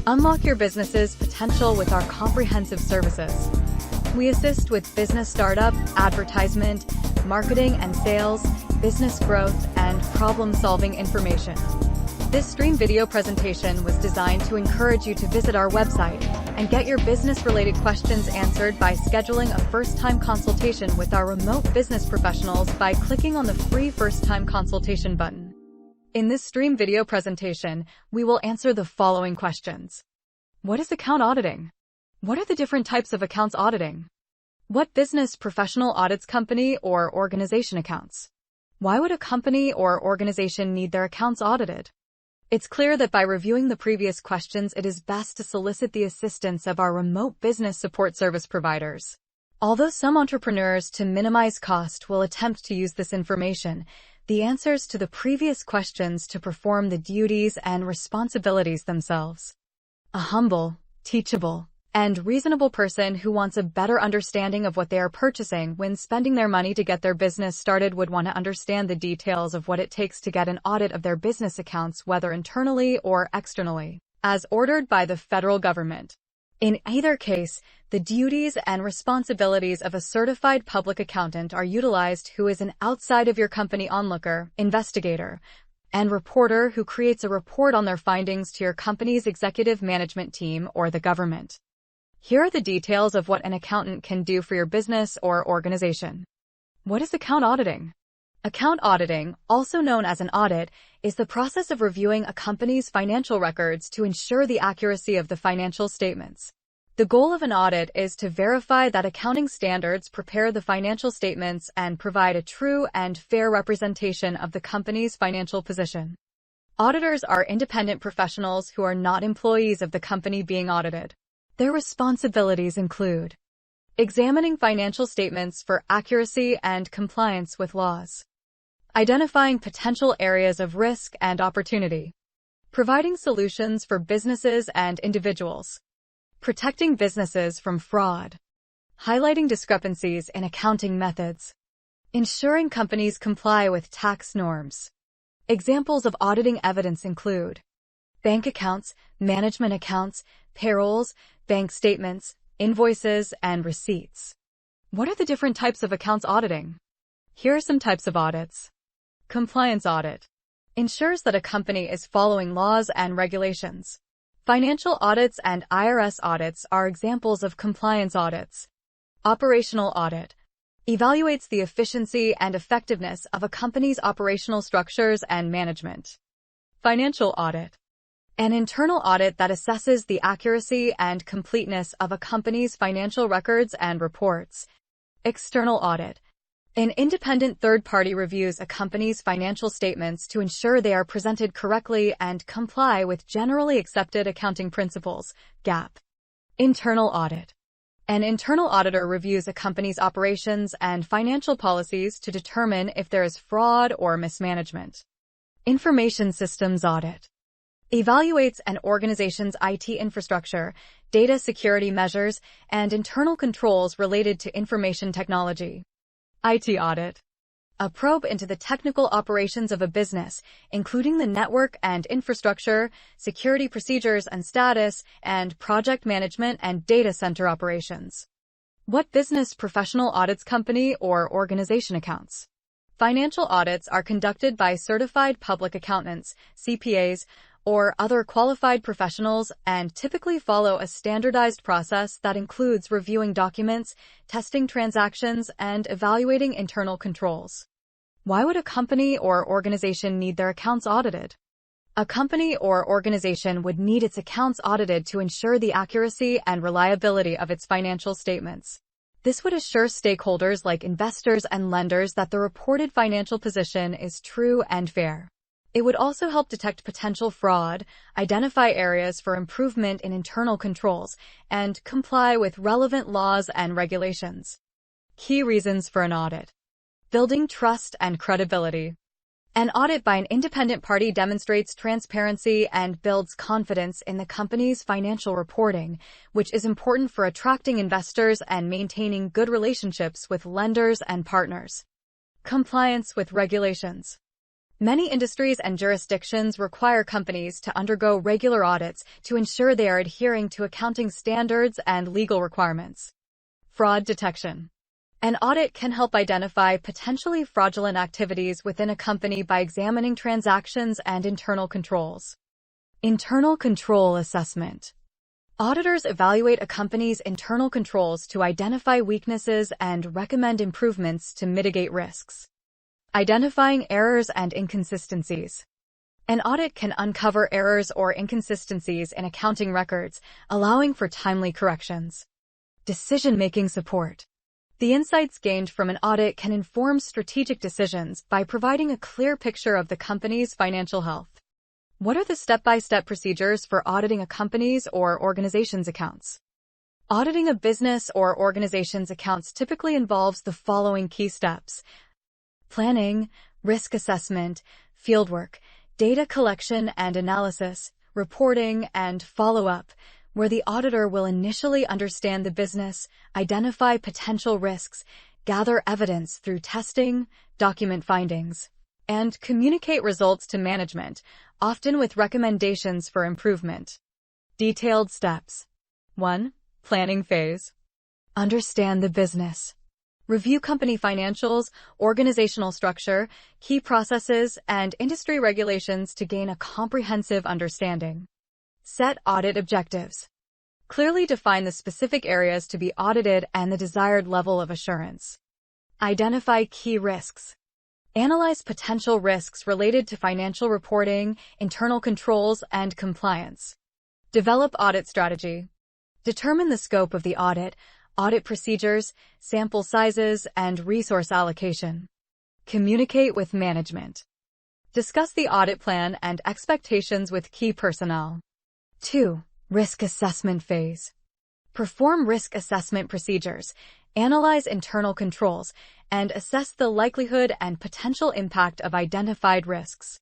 Unlock your business's potential with our comprehensive services. We assist with business startup, advertisement, marketing and sales, business growth, and problem-solving information. This stream video presentation was designed to encourage you to visit our website and get your business-related questions answered by scheduling a first-time consultation with our remote business professionals by clicking on the free first-time consultation button. In this stream video presentation, we will answer the following questions. What is account auditing? What are the different types of accounts auditing? What business professional audits company or organization accounts? Why would a company or organization need their accounts audited? It's clear that by reviewing the previous questions, it is best to solicit the assistance of our remote business support service providers. Although some entrepreneurs, to minimize cost, will attempt to use this information, the answers to the previous questions to perform the duties and responsibilities themselves. A humble, teachable, and reasonable person who wants a better understanding of what they are purchasing when spending their money to get their business started would want to understand the details of what it takes to get an audit of their business accounts, whether internally or externally, as ordered by the federal government. In either case, the duties and responsibilities of a certified public accountant are utilized, who is an outside of your company onlooker, investigator, and reporter who creates a report on their findings to your company's executive management team or the government. Here are the details of what an accountant can do for your business or organization. What is account auditing? Account auditing, also known as an audit, is the process of reviewing a company's financial records to ensure the accuracy of the financial statements. The goal of an audit is to verify that accounting standards prepare the financial statements and provide a true and fair representation of the company's financial position. Auditors are independent professionals who are not employees of the company being audited. Their responsibilities include examining financial statements for accuracy and compliance with laws, identifying potential areas of risk and opportunity, providing solutions for businesses and individuals, protecting businesses from fraud, highlighting discrepancies in accounting methods, ensuring companies comply with tax norms. Examples of auditing evidence include bank accounts, management accounts, payrolls, bank statements, invoices, and receipts. What are the different types of accounts auditing? Here are some types of audits. Compliance audit ensures that a company is following laws and regulations. Financial audits and IRS audits are examples of compliance audits. Operational audit evaluates the efficiency and effectiveness of a company's operational structures and management. Financial audit, an internal audit that assesses the accuracy and completeness of a company's financial records and reports. External audit, an independent third party reviews a company's financial statements to ensure they are presented correctly and comply with generally accepted accounting principles, GAAP. Internal audit, an internal auditor reviews a company's operations and financial policies to determine if there is fraud or mismanagement. Information systems audit evaluates an organization's IT infrastructure, data security measures, and internal controls related to information technology. IT audit, a probe into the technical operations of a business, including the network and infrastructure, security procedures and status, and project management and data center operations. What business professional audits company or organization accounts? Financial audits are conducted by certified public accountants, CPAs, or other qualified professionals and typically follow a standardized process that includes reviewing documents, testing transactions, and evaluating internal controls. Why would a company or organization need their accounts audited? A company or organization would need its accounts audited to ensure the accuracy and reliability of its financial statements. This would assure stakeholders like investors and lenders that the reported financial position is true and fair. It would also help detect potential fraud, identify areas for improvement in internal controls, and comply with relevant laws and regulations. Key reasons for an audit: building trust and credibility. An audit by an independent party demonstrates transparency and builds confidence in the company's financial reporting, which is important for attracting investors and maintaining good relationships with lenders and partners. Compliance with regulations Many industries and jurisdictions require companies to undergo regular audits to ensure they are adhering to accounting standards and legal requirements. Fraud detection. An audit can help identify potentially fraudulent activities within a company by examining transactions and internal controls. Internal control assessment. Auditors evaluate a company's internal controls to identify weaknesses and recommend improvements to mitigate risks. Identifying errors and inconsistencies. An audit can uncover errors or inconsistencies in accounting records, allowing for timely corrections. Decision-making support. The insights gained from an audit can inform strategic decisions by providing a clear picture of the company's financial health. What are the step-by-step procedures for auditing a company's or organization's accounts? Auditing a business or organization's accounts typically involves the following key steps: planning, risk assessment, fieldwork, data collection and analysis, reporting, and follow-up, where the auditor will initially understand the business, identify potential risks, gather evidence through testing, document findings, and communicate results to management, often with recommendations for improvement. Detailed steps. 1. Planning phase. Understand the business. Review company financials, organizational structure, key processes, and industry regulations to gain a comprehensive understanding. Set audit objectives. Clearly define the specific areas to be audited and the desired level of assurance. Identify key risks. Analyze potential risks related to financial reporting, internal controls, and compliance. Develop audit strategy. Determine the scope of the audit procedures, sample sizes, and resource allocation. Communicate with management. Discuss the audit plan and expectations with key personnel. 2. Risk assessment phase. Perform risk assessment procedures, analyze internal controls, and assess the likelihood and potential impact of identified risks.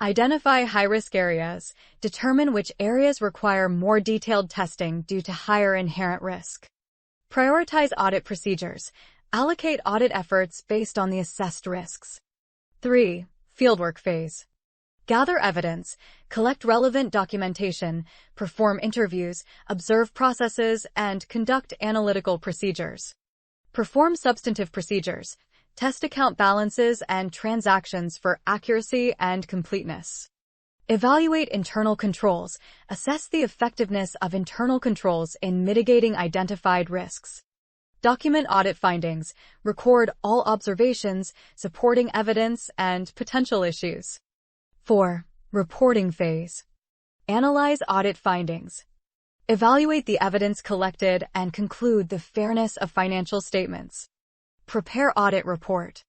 Identify high-risk areas. Determine which areas require more detailed testing due to higher inherent risk. Prioritize audit procedures. Allocate audit efforts based on the assessed risks. 3. Fieldwork phase. Gather evidence, collect relevant documentation, perform interviews, observe processes, and conduct analytical procedures. Perform substantive procedures. Test account balances and transactions for accuracy and completeness. Evaluate internal controls. Assess the effectiveness of internal controls in mitigating identified risks. Document audit findings. Record all observations, supporting evidence, and potential issues. 4. Reporting phase. Analyze audit findings. Evaluate the evidence collected and conclude the fairness of financial statements. Prepare audit report.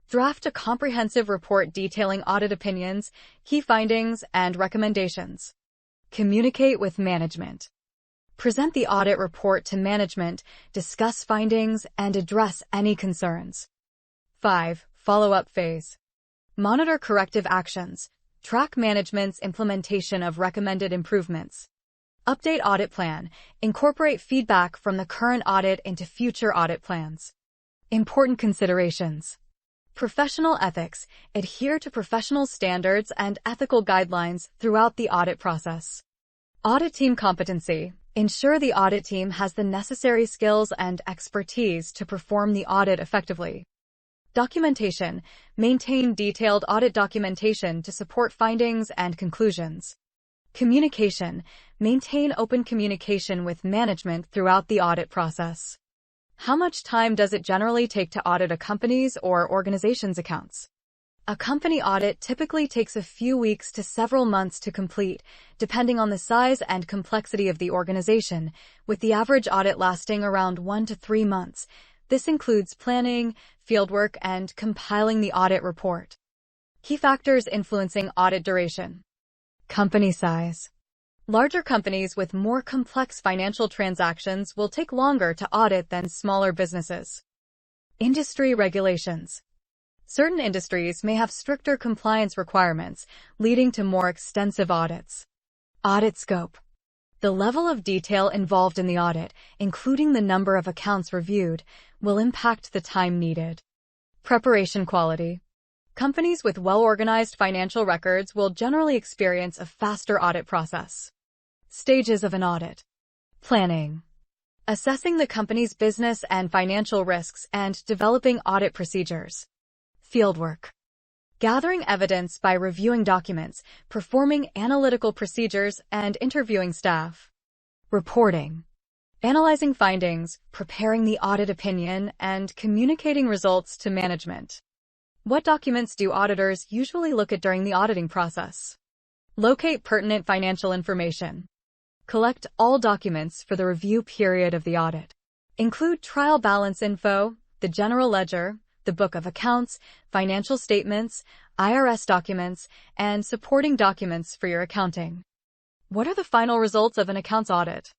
Draft a comprehensive report detailing audit opinions, key findings, and recommendations. Communicate with management. Present the audit report to management, discuss findings, and address any concerns. 5. Follow-up phase. Monitor corrective actions. Track management's implementation of recommended improvements. Update audit plan. Incorporate feedback from the current audit into future audit plans. Important considerations. Professional ethics. Adhere to professional standards and ethical guidelines throughout the audit process. Audit team competency. Ensure the audit team has the necessary skills and expertise to perform the audit effectively. Documentation. Maintain detailed audit documentation to support findings and conclusions. Communication. Maintain open communication with management throughout the audit process. How much time does it generally take to audit a company's or organization's accounts? A company audit typically takes a few weeks to several months to complete, depending on the size and complexity of the organization, with the average audit lasting around 1 to 3 months. This includes planning, fieldwork, and compiling the audit report. Key factors influencing audit duration. Company size. Larger companies with more complex financial transactions will take longer to audit than smaller businesses. Industry regulations. Certain industries may have stricter compliance requirements, leading to more extensive audits. Audit scope. The level of detail involved in the audit, including the number of accounts reviewed, will impact the time needed. Preparation quality. Companies with well-organized financial records will generally experience a faster audit process. Stages of an audit. Planning. Assessing the company's business and financial risks and developing audit procedures. Fieldwork. Gathering evidence by reviewing documents, performing analytical procedures, and interviewing staff. Reporting. Analyzing findings, preparing the audit opinion, and communicating results to management. What documents do auditors usually look at during the auditing process? Locate pertinent financial information. Collect all documents for the review period of the audit. Include trial balance info, the general ledger, the book of accounts, financial statements, IRS documents, and supporting documents for your accounting. What are the final results of an accounts audit?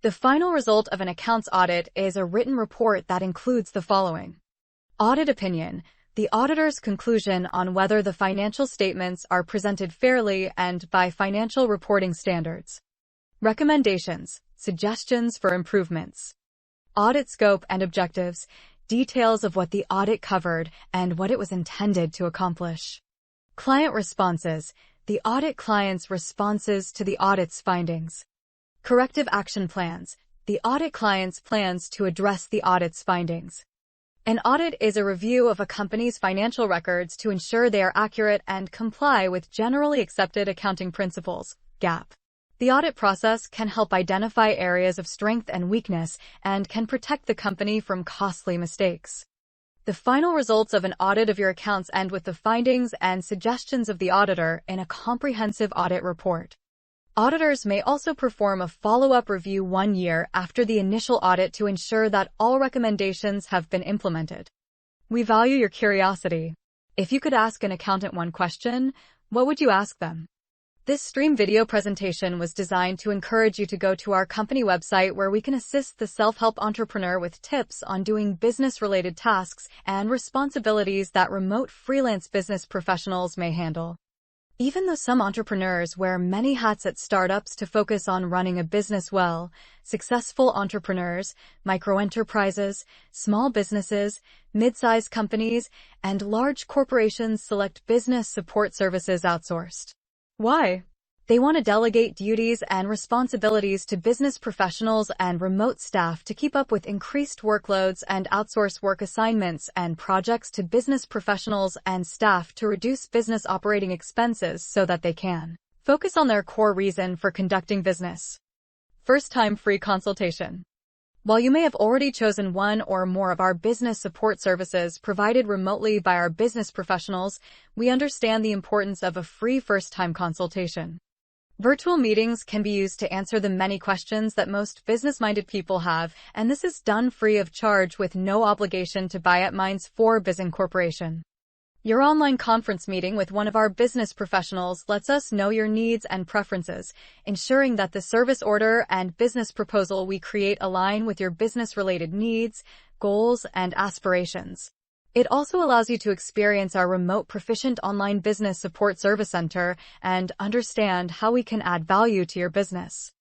The final result of an accounts audit is a written report that includes the following. Audit opinion. The auditor's conclusion on whether the financial statements are presented fairly and by financial reporting standards. Recommendations, suggestions for improvements. Audit scope and objectives, details of what the audit covered and what it was intended to accomplish. Client responses, the audit client's responses to the audit's findings. Corrective action plans, the audit client's plans to address the audit's findings. An audit is a review of a company's financial records to ensure they are accurate and comply with generally accepted accounting principles, GAAP. The audit process can help identify areas of strength and weakness and can protect the company from costly mistakes. The final results of an audit of your accounts end with the findings and suggestions of the auditor in a comprehensive audit report. Auditors may also perform a follow-up review 1 year after the initial audit to ensure that all recommendations have been implemented. We value your curiosity. If you could ask an accountant one question, what would you ask them? This stream video presentation was designed to encourage you to go to our company website where we can assist the self-help entrepreneur with tips on doing business-related tasks and responsibilities that remote freelance business professionals may handle. Even though some entrepreneurs wear many hats at startups to focus on running a business well, successful entrepreneurs, microenterprises, small businesses, mid-sized companies, and large corporations select business support services outsourced. Why? They want to delegate duties and responsibilities to business professionals and remote staff to keep up with increased workloads and outsource work assignments and projects to business professionals and staff to reduce business operating expenses so that they can focus on their core reason for conducting business. First-time free consultation. While you may have already chosen one or more of our business support services provided remotely by our business professionals, we understand the importance of a free first-time consultation. Virtual meetings can be used to answer the many questions that most business-minded people have, and this is done free of charge with no obligation to buy at Minds for Biz Incorporation. Your online conference meeting with one of our business professionals lets us know your needs and preferences, ensuring that the service order and business proposal we create align with your business-related needs, goals, and aspirations. It also allows you to experience our remote proficient online business support service center and understand how we can add value to your business.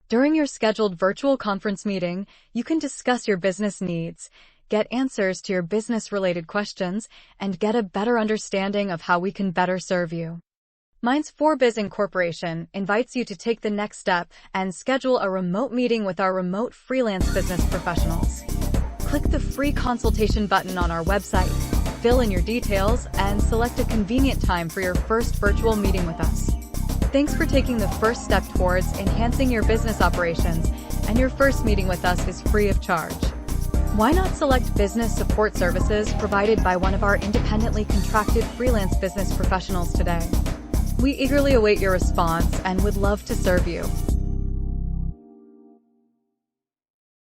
During your scheduled virtual conference meeting, you can discuss your business needs, get answers to your business-related questions, and get a better understanding of how we can better serve you. Minds for Biz Incorporation invites you to take the next step and schedule a remote meeting with our remote freelance business professionals. Click the free consultation button on our website, fill in your details, and select a convenient time for your first virtual meeting with us. Thanks for taking the first step towards enhancing your business operations, and your first meeting with us is free of charge. Why not select business support services provided by one of our independently contracted freelance business professionals today? We eagerly await your response and would love to serve you.